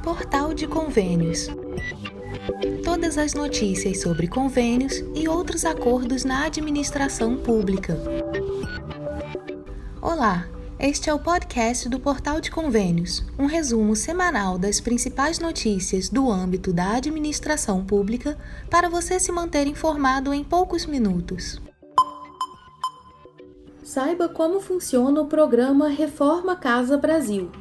Portal de Convênios. Todas as notícias sobre convênios e outros acordos na administração pública. Olá, este é o podcast do Portal de Convênios, um resumo semanal das principais notícias do âmbito da administração pública para você se manter informado em poucos minutos. Saiba como funciona o programa Reforma Casa Brasil.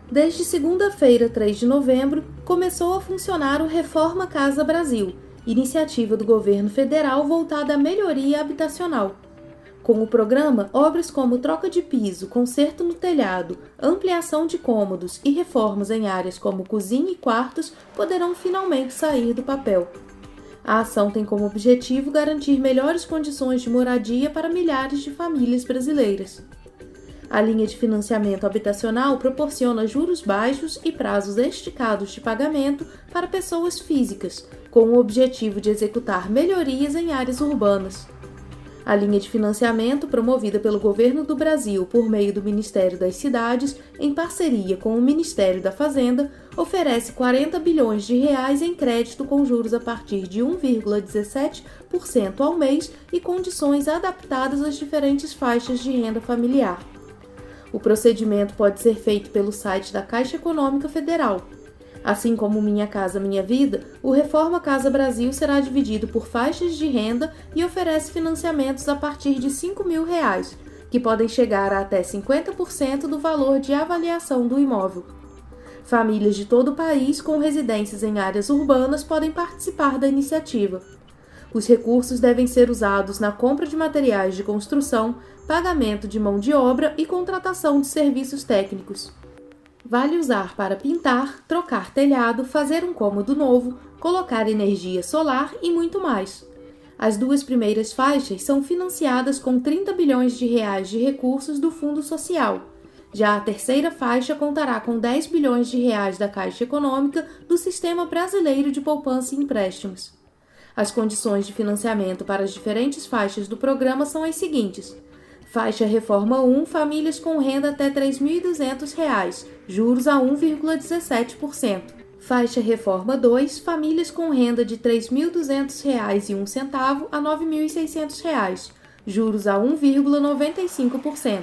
Desde segunda-feira, 3 de novembro, começou a funcionar o Reforma Casa Brasil, iniciativa do governo federal voltada à melhoria habitacional. Com o programa, obras como troca de piso, conserto no telhado, ampliação de cômodos e reformas em áreas como cozinha e quartos poderão finalmente sair do papel. A ação tem como objetivo garantir melhores condições de moradia para milhares de famílias brasileiras. A linha de financiamento habitacional proporciona juros baixos e prazos esticados de pagamento para pessoas físicas, com o objetivo de executar melhorias em áreas urbanas. A linha de financiamento, promovida pelo Governo do Brasil por meio do Ministério das Cidades, em parceria com o Ministério da Fazenda, oferece 40 bilhões de reais em crédito com juros a partir de 1,17% ao mês e condições adaptadas às diferentes faixas de renda familiar. O procedimento pode ser feito pelo site da Caixa Econômica Federal. Assim como Minha Casa Minha Vida, o Reforma Casa Brasil será dividido por faixas de renda e oferece financiamentos a partir de R$ 5.000, que podem chegar a até 50% do valor de avaliação do imóvel. Famílias de todo o país com residências em áreas urbanas podem participar da iniciativa. Os recursos devem ser usados na compra de materiais de construção, pagamento de mão de obra e contratação de serviços técnicos. Vale usar para pintar, trocar telhado, fazer um cômodo novo, colocar energia solar e muito mais. As duas primeiras faixas são financiadas com 30 bilhões de reais de recursos do Fundo Social. Já a terceira faixa contará com 10 bilhões de reais da Caixa Econômica do Sistema Brasileiro de Poupança e Empréstimos. As condições de financiamento para as diferentes faixas do programa são as seguintes. Faixa Reforma 1, famílias com renda até R$ 3.200, juros a 1,17%. Faixa Reforma 2, famílias com renda de R$ 3.200,01 a R$ 9.600, juros a 1,95%.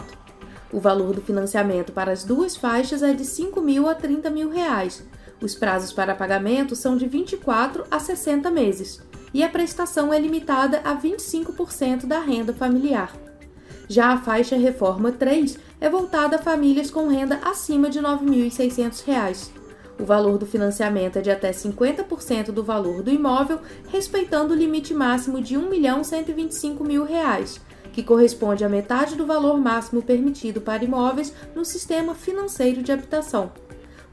O valor do financiamento para as duas faixas é de R$ 5.000 a R$ 30.000. Os prazos para pagamento são de 24 a 60 meses, e a prestação é limitada a 25% da renda familiar. Já a faixa Reforma 3 é voltada a famílias com renda acima de R$ 9.600. O valor do financiamento é de até 50% do valor do imóvel, respeitando o limite máximo de R$ 1.125.000, que corresponde à metade do valor máximo permitido para imóveis no sistema financeiro de habitação.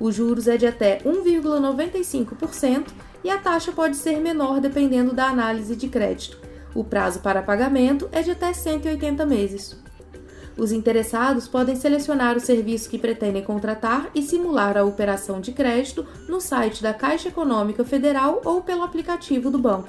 Os juros é de até 1,95% e a taxa pode ser menor dependendo da análise de crédito. O prazo para pagamento é de até 180 meses. Os interessados podem selecionar o serviço que pretendem contratar e simular a operação de crédito no site da Caixa Econômica Federal ou pelo aplicativo do banco.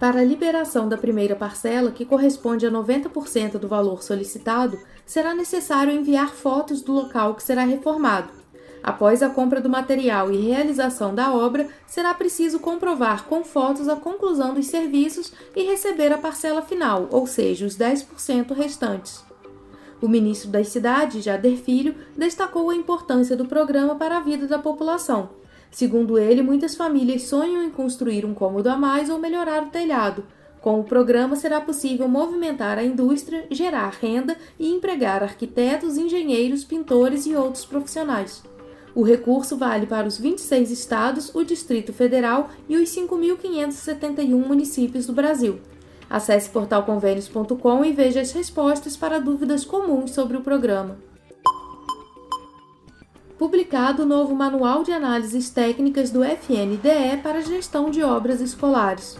Para a liberação da primeira parcela, que corresponde a 90% do valor solicitado, será necessário enviar fotos do local que será reformado. Após a compra do material e realização da obra, será preciso comprovar com fotos a conclusão dos serviços e receber a parcela final, ou seja, os 10% restantes. O ministro das Cidades, Jader Filho, destacou a importância do programa para a vida da população. Segundo ele, muitas famílias sonham em construir um cômodo a mais ou melhorar o telhado. Com o programa, será possível movimentar a indústria, gerar renda e empregar arquitetos, engenheiros, pintores e outros profissionais. O recurso vale para os 26 estados, o Distrito Federal e os 5.571 municípios do Brasil. Acesse portalconvênios.com e veja as respostas para dúvidas comuns sobre o programa. Publicado o novo Manual de Análises Técnicas do FNDE para a gestão de obras escolares.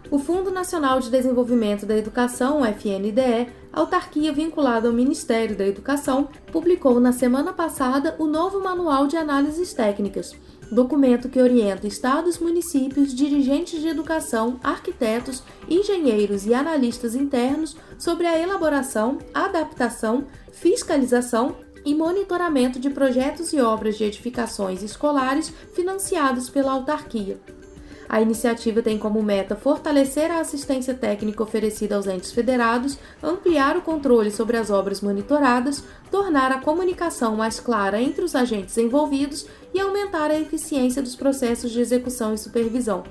O Fundo Nacional de Desenvolvimento da Educação, FNDE, autarquia vinculada ao Ministério da Educação, publicou na semana passada o novo Manual de Análises Técnicas, documento que orienta estados, municípios, dirigentes de educação, arquitetos, engenheiros e analistas internos sobre a elaboração, adaptação, fiscalização, e monitoramento de projetos e obras de edificações escolares financiados pela autarquia. A iniciativa tem como meta fortalecer a assistência técnica oferecida aos entes federados, ampliar o controle sobre as obras monitoradas, tornar a comunicação mais clara entre os agentes envolvidos e aumentar a eficiência dos processos de execução e supervisão.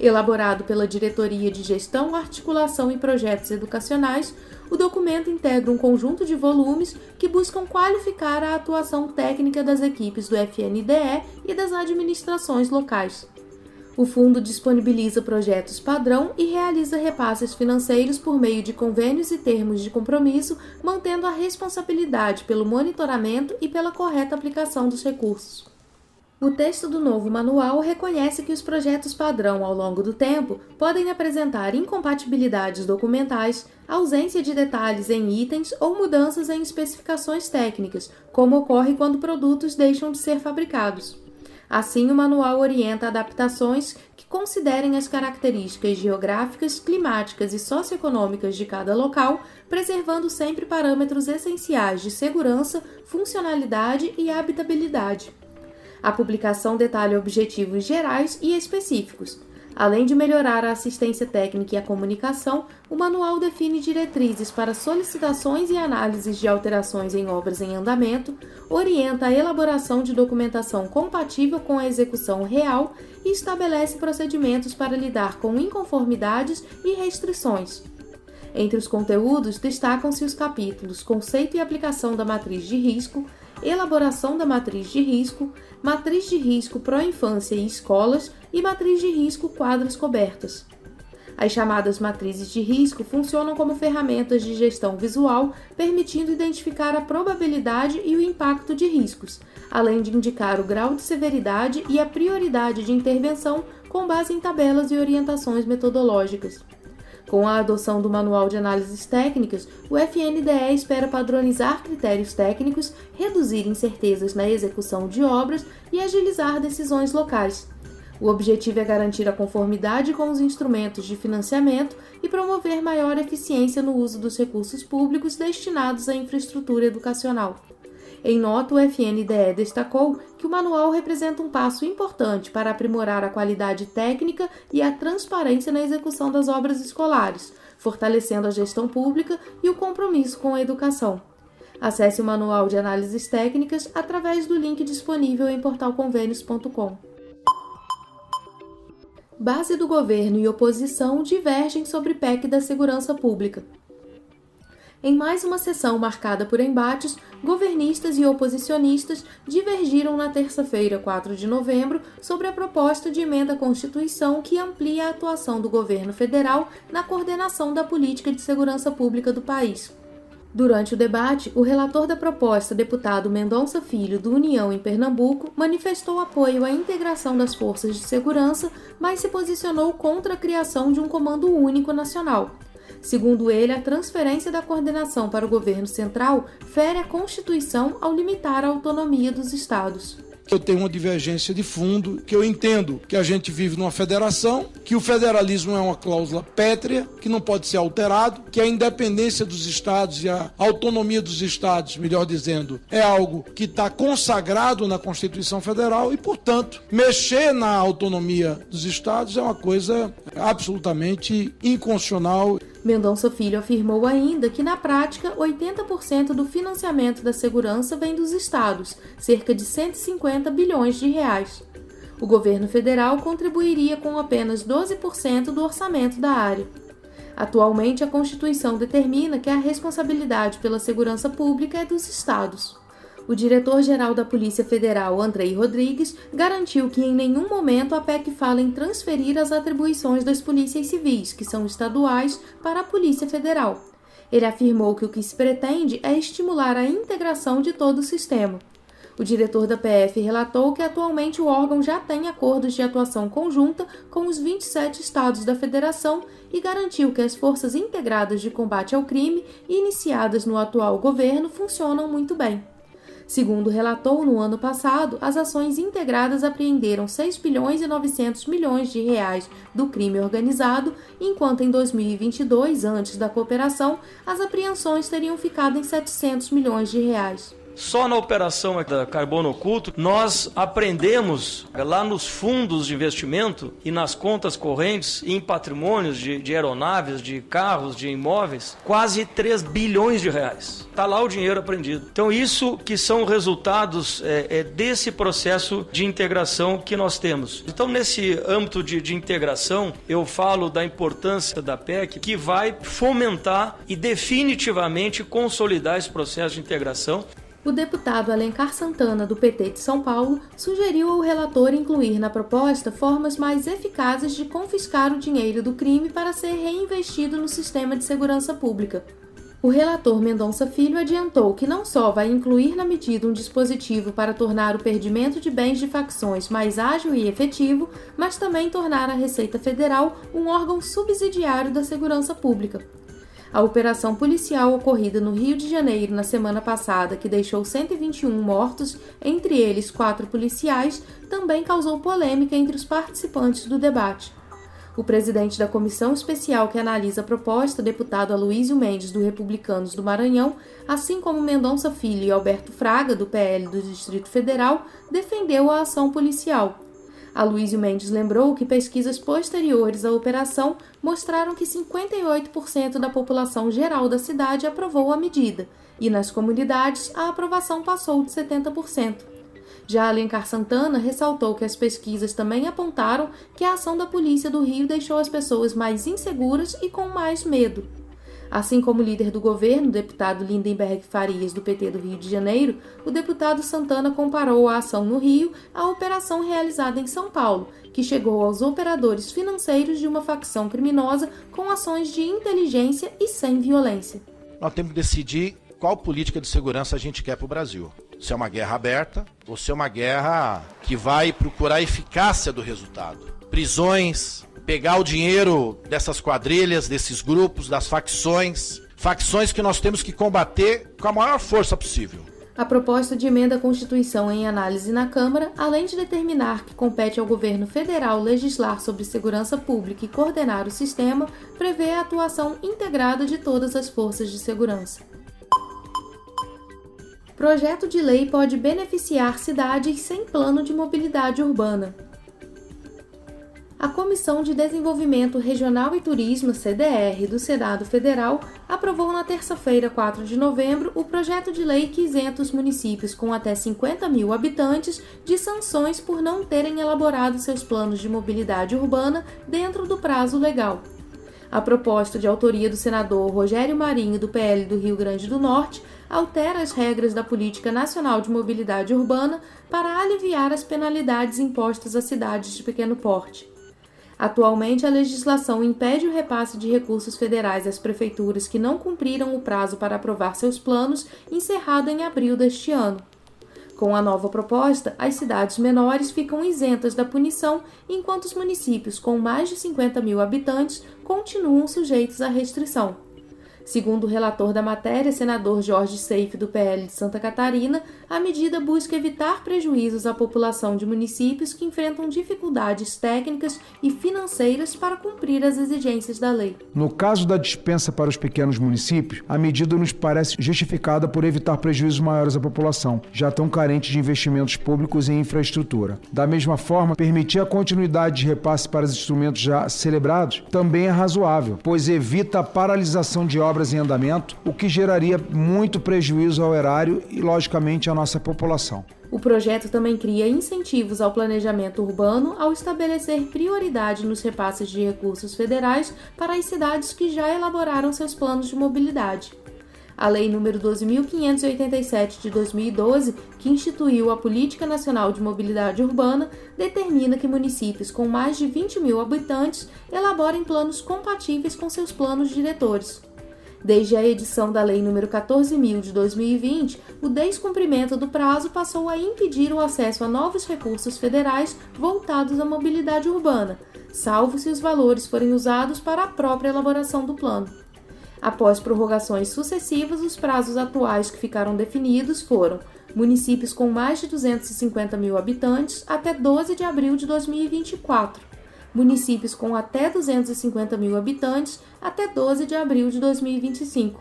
Elaborado pela Diretoria de Gestão, Articulação e Projetos Educacionais, o documento integra um conjunto de volumes que buscam qualificar a atuação técnica das equipes do FNDE e das administrações locais. O fundo disponibiliza projetos padrão e realiza repasses financeiros por meio de convênios e termos de compromisso, mantendo a responsabilidade pelo monitoramento e pela correta aplicação dos recursos. O texto do novo manual reconhece que os projetos padrão, ao longo do tempo, podem apresentar incompatibilidades documentais, ausência de detalhes em itens ou mudanças em especificações técnicas, como ocorre quando produtos deixam de ser fabricados. Assim, o manual orienta adaptações que considerem as características geográficas, climáticas e socioeconômicas de cada local, preservando sempre parâmetros essenciais de segurança, funcionalidade e habitabilidade. A publicação detalha objetivos gerais e específicos. Além de melhorar a assistência técnica e a comunicação, o manual define diretrizes para solicitações e análises de alterações em obras em andamento, orienta a elaboração de documentação compatível com a execução real e estabelece procedimentos para lidar com inconformidades e restrições. Entre os conteúdos, destacam-se os capítulos Conceito e aplicação da matriz de risco, Elaboração da matriz de risco pró-infância e escolas e matriz de risco quadras cobertas. As chamadas matrizes de risco funcionam como ferramentas de gestão visual, permitindo identificar a probabilidade e o impacto de riscos, além de indicar o grau de severidade e a prioridade de intervenção com base em tabelas e orientações metodológicas. Com a adoção do Manual de Análises Técnicas, o FNDE espera padronizar critérios técnicos, reduzir incertezas na execução de obras e agilizar decisões locais. O objetivo é garantir a conformidade com os instrumentos de financiamento e promover maior eficiência no uso dos recursos públicos destinados à infraestrutura educacional. Em nota, o FNDE destacou que o manual representa um passo importante para aprimorar a qualidade técnica e a transparência na execução das obras escolares, fortalecendo a gestão pública e o compromisso com a educação. Acesse o Manual de Análises Técnicas através do link disponível em portalconvênios.com. Base do governo e oposição divergem sobre PEC da Segurança Pública. Em mais uma sessão marcada por embates, governistas e oposicionistas divergiram na terça-feira, 4 de novembro, sobre a proposta de emenda à Constituição que amplia a atuação do governo federal na coordenação da política de segurança pública do país. Durante o debate, o relator da proposta, deputado Mendonça Filho, do União em Pernambuco, manifestou apoio à integração das forças de segurança, mas se posicionou contra a criação de um comando único nacional. Segundo ele, a transferência da coordenação para o governo central fere a Constituição ao limitar a autonomia dos estados. Eu tenho uma divergência de fundo, que eu entendo que a gente vive numa federação, que o federalismo é uma cláusula pétrea, que não pode ser alterado, que a independência dos estados e a autonomia dos estados, melhor dizendo, é algo que está consagrado na Constituição Federal e, portanto, mexer na autonomia dos estados é uma coisa absolutamente inconstitucional. Mendonça Filho afirmou ainda que, na prática, 80% do financiamento da segurança vem dos estados, cerca de 150 bilhões de reais. O governo federal contribuiria com apenas 12% do orçamento da área. Atualmente, a Constituição determina que a responsabilidade pela segurança pública é dos estados. O diretor-geral da Polícia Federal, Andrei Rodrigues, garantiu que em nenhum momento a PEC fala em transferir as atribuições das polícias civis, que são estaduais, para a Polícia Federal. Ele afirmou que o que se pretende é estimular a integração de todo o sistema. O diretor da PF relatou que atualmente o órgão já tem acordos de atuação conjunta com os 27 estados da federação e garantiu que as forças integradas de combate ao crime, iniciadas no atual governo, funcionam muito bem. Segundo relatou, no ano passado, as ações integradas apreenderam 6 bilhões e 900 milhões de reais do crime organizado, enquanto em 2022, antes da cooperação, as apreensões teriam ficado em 700 milhões de reais. Só na operação da Carbono Oculto, nós aprendemos lá nos fundos de investimento e nas contas correntes e em patrimônios de aeronaves, de carros, de imóveis, quase 3 bilhões de reais. Está lá o dinheiro apreendido. Então isso que são resultados desse processo de integração que nós temos. Então nesse âmbito de integração, eu falo da importância da PEC, que vai fomentar e definitivamente consolidar esse processo de integração. O deputado Alencar Santana, do PT de São Paulo, sugeriu ao relator incluir na proposta formas mais eficazes de confiscar o dinheiro do crime para ser reinvestido no sistema de segurança pública. O relator Mendonça Filho adiantou que não só vai incluir na medida um dispositivo para tornar o perdimento de bens de facções mais ágil e efetivo, mas também tornar a Receita Federal um órgão subsidiário da segurança pública. A operação policial ocorrida no Rio de Janeiro na semana passada, que deixou 121 mortos, entre eles 4 policiais, também causou polêmica entre os participantes do debate. O presidente da comissão especial que analisa a proposta, deputado Aloysio Mendes, do Republicanos do Maranhão, assim como Mendonça Filho e Alberto Fraga, do PL do Distrito Federal, defendeu a ação policial. Aloysio Mendes lembrou que pesquisas posteriores à operação mostraram que 58% da população geral da cidade aprovou a medida, e nas comunidades a aprovação passou de 70%. Já Alencar Santana ressaltou que as pesquisas também apontaram que a ação da polícia do Rio deixou as pessoas mais inseguras e com mais medo. Assim como o líder do governo, o deputado Lindenberg Farias, do PT do Rio de Janeiro, o deputado Santana comparou a ação no Rio à operação realizada em São Paulo, que chegou aos operadores financeiros de uma facção criminosa com ações de inteligência e sem violência. Nós temos que decidir qual política de segurança a gente quer para o Brasil. Se é uma guerra aberta ou se é uma guerra que vai procurar a eficácia do resultado. Prisões, pegar o dinheiro dessas quadrilhas, desses grupos, das facções que nós temos que combater com a maior força possível. A proposta de emenda à Constituição em análise na Câmara, além de determinar que compete ao governo federal legislar sobre segurança pública e coordenar o sistema, prevê a atuação integrada de todas as forças de segurança. Projeto de lei pode beneficiar cidades sem plano de mobilidade urbana. A Comissão de Desenvolvimento Regional e Turismo, CDR, do Senado Federal, aprovou na terça-feira, 4 de novembro, o projeto de lei que isenta os municípios com até 50 mil habitantes de sanções por não terem elaborado seus planos de mobilidade urbana dentro do prazo legal. A proposta, de autoria do senador Rogério Marinho, do PL do Rio Grande do Norte, altera as regras da Política Nacional de Mobilidade Urbana para aliviar as penalidades impostas às cidades de pequeno porte. Atualmente, a legislação impede o repasse de recursos federais às prefeituras que não cumpriram o prazo para aprovar seus planos, encerrado em abril deste ano. Com a nova proposta, as cidades menores ficam isentas da punição, enquanto os municípios com mais de 50 mil habitantes continuam sujeitos à restrição. Segundo o relator da matéria, senador Jorge Seife, do PL de Santa Catarina, a medida busca evitar prejuízos à população de municípios que enfrentam dificuldades técnicas e financeiras para cumprir as exigências da lei. No caso da dispensa para os pequenos municípios, a medida nos parece justificada por evitar prejuízos maiores à população, já tão carente de investimentos públicos em infraestrutura. Da mesma forma, permitir a continuidade de repasse para os instrumentos já celebrados também é razoável, pois evita a paralisação de obras em andamento, o que geraria muito prejuízo ao erário e, logicamente, à nossa população. O projeto também cria incentivos ao planejamento urbano ao estabelecer prioridade nos repasses de recursos federais para as cidades que já elaboraram seus planos de mobilidade. A Lei nº 12.587 de 2012, que instituiu a Política Nacional de Mobilidade Urbana, determina que municípios com mais de 20 mil habitantes elaborem planos compatíveis com seus planos diretores. Desde a edição da Lei nº 14.000 de 2020, o descumprimento do prazo passou a impedir o acesso a novos recursos federais voltados à mobilidade urbana, salvo se os valores forem usados para a própria elaboração do plano. Após prorrogações sucessivas, os prazos atuais que ficaram definidos foram municípios com mais de 250 mil habitantes até 12 de abril de 2024, municípios com até 250 mil habitantes até 12 de abril de 2025.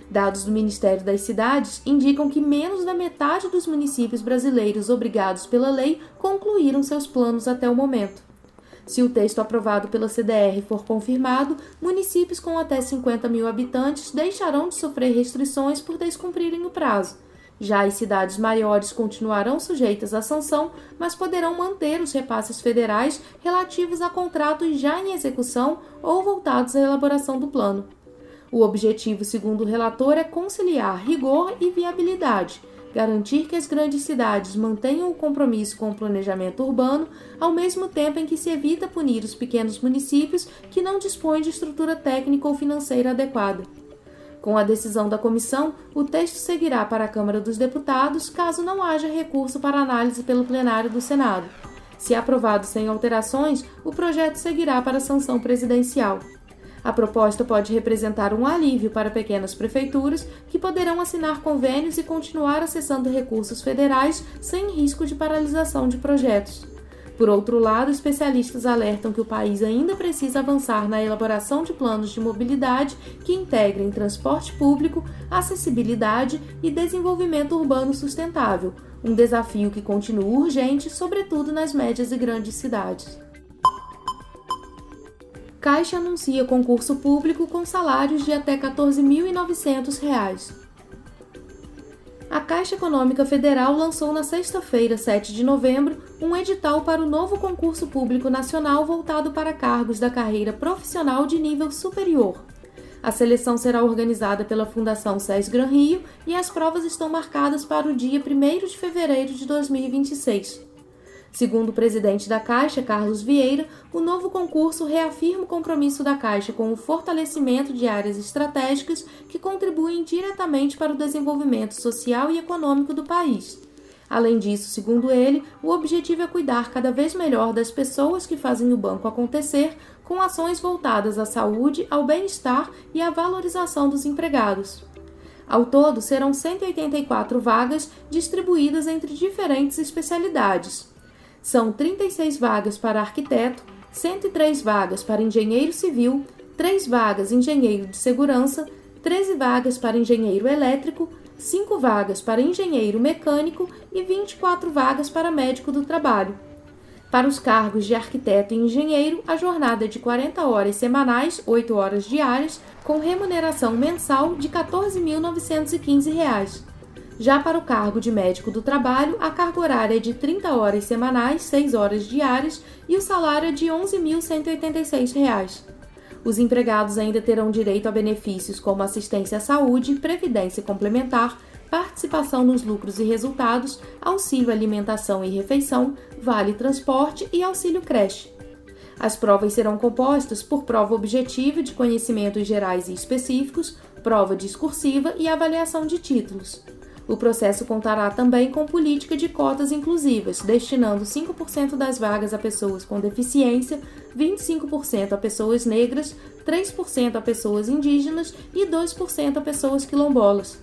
Dados do Ministério das Cidades indicam que menos da metade dos municípios brasileiros obrigados pela lei concluíram seus planos até o momento. Se o texto aprovado pela CDR for confirmado, municípios com até 50 mil habitantes deixarão de sofrer restrições por descumprirem o prazo. Já as cidades maiores continuarão sujeitas à sanção, mas poderão manter os repasses federais relativos a contratos já em execução ou voltados à elaboração do plano. O objetivo, segundo o relator, é conciliar rigor e viabilidade, garantir que as grandes cidades mantenham o compromisso com o planejamento urbano, ao mesmo tempo em que se evita punir os pequenos municípios que não dispõem de estrutura técnica ou financeira adequada. Com a decisão da comissão, o texto seguirá para a Câmara dos Deputados, caso não haja recurso para análise pelo plenário do Senado. Se aprovado sem alterações, o projeto seguirá para a sanção presidencial. A proposta pode representar um alívio para pequenas prefeituras que poderão assinar convênios e continuar acessando recursos federais sem risco de paralisação de projetos. Por outro lado, especialistas alertam que o país ainda precisa avançar na elaboração de planos de mobilidade que integrem transporte público, acessibilidade e desenvolvimento urbano sustentável, um desafio que continua urgente, sobretudo nas médias e grandes cidades. Caixa anuncia concurso público com salários de até R$ 14.900. A Caixa Econômica Federal lançou na sexta-feira, 7 de novembro, um edital para o novo concurso público nacional voltado para cargos da carreira profissional de nível superior. A seleção será organizada pela Fundação SES Gran Rio e as provas estão marcadas para o dia 1º de fevereiro de 2026. Segundo o presidente da Caixa, Carlos Vieira, o novo concurso reafirma o compromisso da Caixa com o fortalecimento de áreas estratégicas que contribuem diretamente para o desenvolvimento social e econômico do país. Além disso, segundo ele, o objetivo é cuidar cada vez melhor das pessoas que fazem o banco acontecer, com ações voltadas à saúde, ao bem-estar e à valorização dos empregados. Ao todo, serão 184 vagas distribuídas entre diferentes especialidades. São 36 vagas para arquiteto, 103 vagas para engenheiro civil, 3 vagas engenheiro de segurança, 13 vagas para engenheiro elétrico, 5 vagas para engenheiro mecânico e 24 vagas para médico do trabalho. Para os cargos de arquiteto e engenheiro, a jornada é de 40 horas semanais, 8 horas diárias, com remuneração mensal de R$ 14.915. Já para o cargo de médico do trabalho, a carga horária é de 30 horas semanais, 6 horas diárias e o salário é de R$ 11.186. Os empregados ainda terão direito a benefícios como assistência à saúde, previdência complementar, participação nos lucros e resultados, auxílio alimentação e refeição, vale transporte e auxílio creche. As provas serão compostas por prova objetiva de conhecimentos gerais e específicos, prova discursiva e avaliação de títulos. O processo contará também com política de cotas inclusivas, destinando 5% das vagas a pessoas com deficiência, 25% a pessoas negras, 3% a pessoas indígenas e 2% a pessoas quilombolas.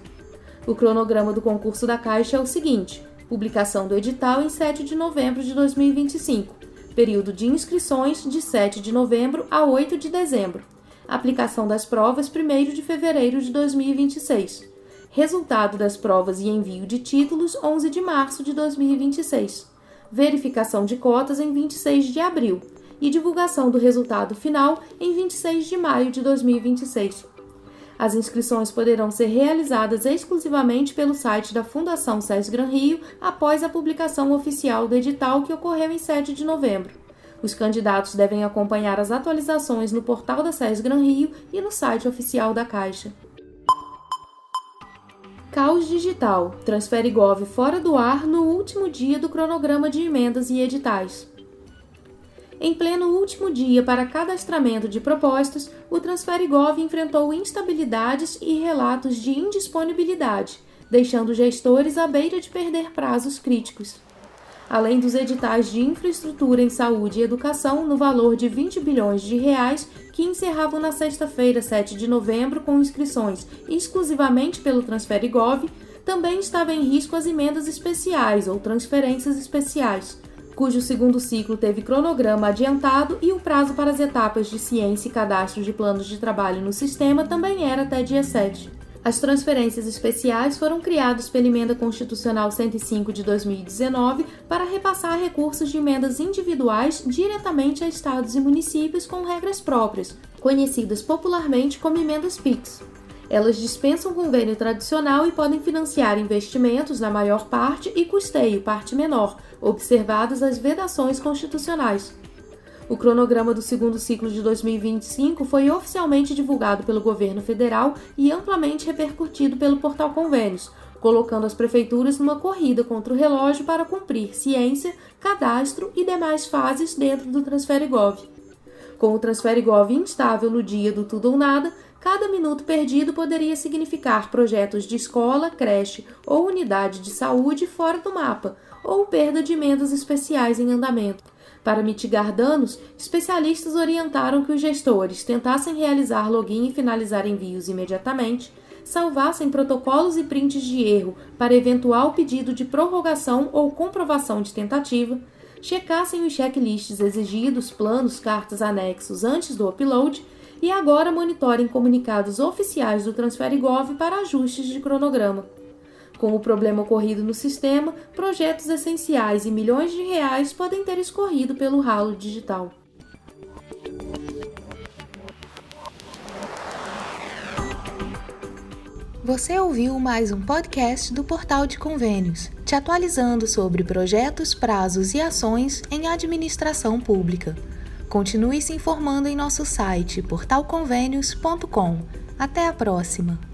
O cronograma do concurso da Caixa é o seguinte: publicação do edital em 7 de novembro de 2025, período de inscrições de 7 de novembro a 8 de dezembro, aplicação das provas 1º de fevereiro de 2026. Resultado das provas e envio de títulos, 11 de março de 2026. Verificação de cotas em 26 de abril. E divulgação do resultado final em 26 de maio de 2026. As inscrições poderão ser realizadas exclusivamente pelo site da Fundação SES Gran Rio após a publicação oficial do edital que ocorreu em 7 de novembro. Os candidatos devem acompanhar as atualizações no portal da SES Gran Rio e no site oficial da Caixa. Caos Digital. Transfere Gov fora do ar no último dia do cronograma de emendas e editais. Em pleno último dia para cadastramento de propostas, o Transfere Gov enfrentou instabilidades e relatos de indisponibilidade, deixando gestores à beira de perder prazos críticos. Além dos editais de infraestrutura em saúde e educação no valor de R$ 20 bilhões que encerravam na sexta-feira, 7 de novembro, com inscrições exclusivamente pelo Transfere Gov, também estava em risco as emendas especiais ou transferências especiais, cujo segundo ciclo teve cronograma adiantado e o prazo para as etapas de ciência e cadastro de planos de trabalho no sistema também era até dia 7. As transferências especiais foram criadas pela Emenda Constitucional 105 de 2019 para repassar recursos de emendas individuais diretamente a estados e municípios com regras próprias, conhecidas popularmente como emendas PIX. Elas dispensam convênio tradicional e podem financiar investimentos na maior parte e custeio parte menor, observadas as vedações constitucionais. O cronograma do segundo ciclo de 2025 foi oficialmente divulgado pelo governo federal e amplamente repercutido pelo portal Convênios, colocando as prefeituras numa corrida contra o relógio para cumprir ciência, cadastro e demais fases dentro do TransfereGov. Com o TransfereGov instável no dia do tudo ou nada, cada minuto perdido poderia significar projetos de escola, creche ou unidade de saúde fora do mapa, ou perda de emendas especiais em andamento. Para mitigar danos, especialistas orientaram que os gestores tentassem realizar login e finalizar envios imediatamente, salvassem protocolos e prints de erro para eventual pedido de prorrogação ou comprovação de tentativa, checassem os checklists exigidos, planos, cartas, anexos antes do upload e agora monitorem comunicados oficiais do TransfereGov para ajustes de cronograma. Com o problema ocorrido no sistema, projetos essenciais e milhões de reais podem ter escorrido pelo ralo digital. Você ouviu mais um podcast do Portal de Convênios, te atualizando sobre projetos, prazos e ações em administração pública. Continue se informando em nosso site portalconvenios.com. Até a próxima!